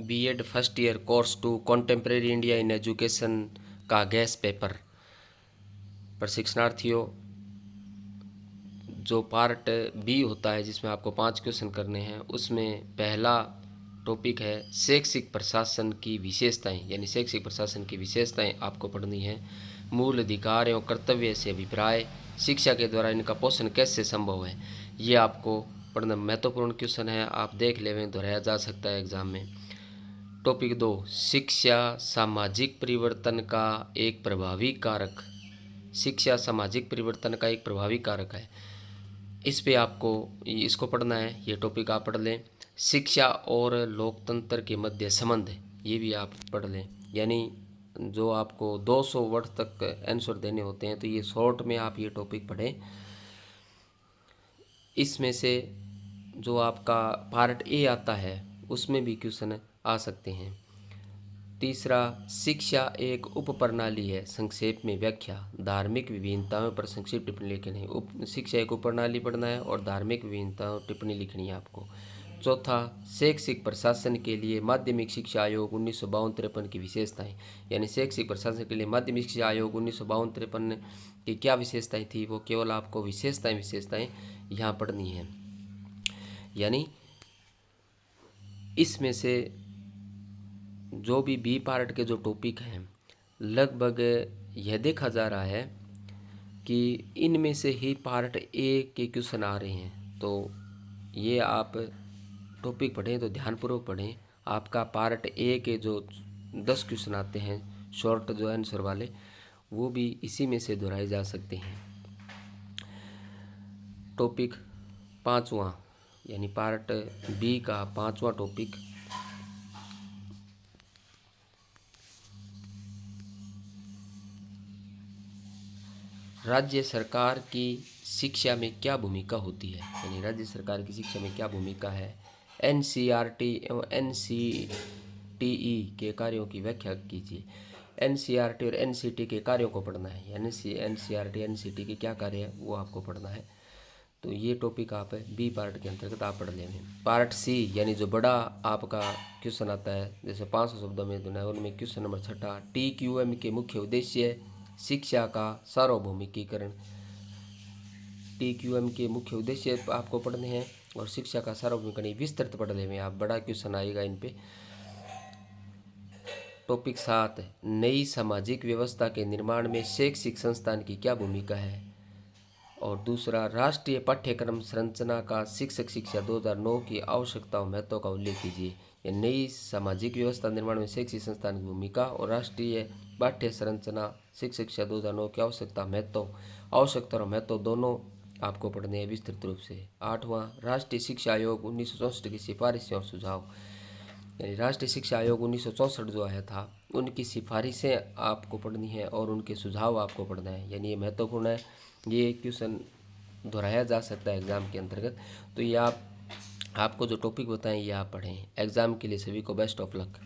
BEd first year course two contemporary India in education का guess paper. प्रशिक्षणार्थियों, जो part B होता है जिसमें आपको 5 क्वेश्चन करने हैं, उसमें पहला टॉपिक है शैक्षिक प्रशासन की विशेषताएं, यानी शैक्षिक प्रशासन की विशेषताएं आपको पढ़नी है। मूल अधिकार एवं कर्तव्य से अभिप्राय, शिक्षा के द्वारा इनका पोषण कैसे संभव है, ये आपको पढ़ना महत्वपूर्ण क्वेश्चन है। आप देख लेवें, दोहराया जा सकता है एग्जाम में। टॉपिक 2, शिक्षा सामाजिक परिवर्तन का एक प्रभावी कारक। शिक्षा सामाजिक परिवर्तन का एक प्रभावी कारक है, इस पे आपको इसको पढ़ना है। ये टॉपिक आप पढ़ लें। शिक्षा और लोकतंत्र के मध्य संबंध, ये भी आप पढ़ लें। यानी जो आपको 200 वर्ड तक आंसर देने होते हैं, तो ये शॉर्ट में आप ये टॉपिक पढ़ें। इसमें से जो आपका पार्ट ए आता है उसमें भी क्वेश्चन आ सकते हैं। तीसरा, शिक्षा एक उप प्रणाली है, संक्षेप में व्याख्या। धार्मिक विभिन्नताओं पर संक्षिप्त टिप्पणी लिखनी है। शिक्षा एक उप प्रणाली पढ़ना है और धार्मिक विभिन्नताओं टिप्पणी लिखनी है आपको। चौथा, शैक्षिक प्रशासन के लिए माध्यमिक शिक्षा आयोग 1952-53 की विशेषताएं, यानी शैक्षिक प्रशासन के लिए माध्यमिक शिक्षा आयोग 1952-53 की क्या विशेषताएं थी, वो केवल आपको विशेषताएं यहाँ पढ़नी है। यानी इसमें से जो भी बी पार्ट के जो टॉपिक हैं, लगभग यह देखा जा रहा है कि इनमें से ही पार्ट ए के क्वेश्चन आ रहे हैं। तो ये आप टॉपिक पढ़ें तो ध्यानपूर्वक पढ़ें। आपका पार्ट ए के जो 10 क्वेश्चन आते हैं शॉर्ट जो आंसर वाले, वो भी इसी में से दोहराए जा सकते हैं। टॉपिक 5वां, यानी पार्ट बी का 5वां टॉपिक, राज्य सरकार की शिक्षा में क्या भूमिका होती है, यानी राज्य सरकार की शिक्षा में क्या भूमिका है। एनसीईआरटी एवं एनसीटीई के कार्यों की व्याख्या कीजिए। एनसीईआरटी और एनसीटी के कार्यों को पढ़ना है, यानी एनसीईआरटी एनसीटी के क्या कार्य है वो आपको पढ़ना है। तो ये टॉपिक आप बी पार्ट के अंतर्गत आप पढ़ लेंगे। पार्ट सी, यानी जो बड़ा आपका क्वेश्चन आता है, जैसे 500 शब्दों में देना है, उनमें क्वेश्चन नंबर 6, TQM के मुख्य उद्देश्य, शिक्षा का सार्वभौमिकीकरण। TQM के मुख्य उद्देश्य आपको पढ़ने हैं और शिक्षा का सार्वभौमिकीकरण विस्तृत पढ़ लेंगे आप, बड़ा क्वेश्चन आएगा इन पे। टॉपिक 7, नई सामाजिक व्यवस्था के निर्माण में शैक्षिक संस्थान की क्या भूमिका है। और दूसरा, राष्ट्रीय पाठ्यक्रम संरचना का शिक्षक शिक्षा 2009 की आवश्यकता और महत्व का उल्लेख कीजिए। ये नई सामाजिक व्यवस्था निर्माण में शैक्षिक संस्थान की भूमिका और राष्ट्रीय पाठ्य संरचना शिक्षक शिक्षा 2009 की आवश्यकता और महत्व दोनों आपको पढ़ने हैं विस्तृत रूप से। 8वां, राष्ट्रीय शिक्षा आयोग 1964 की सिफारिशें और सुझाव, यानी राष्ट्रीय शिक्षा आयोग 1964 जो आया था, उनकी सिफारिशें आपको पढ़नी है और उनके सुझाव आपको पढ़ना है, यानी ये महत्वपूर्ण है। ये क्वेश्चन दोहराया जा सकता है एग्ज़ाम के अंतर्गत। तो ये आपको जो टॉपिक बताएं ये आप पढ़ें। एग्ज़ाम के लिए सभी को बेस्ट ऑफ लक।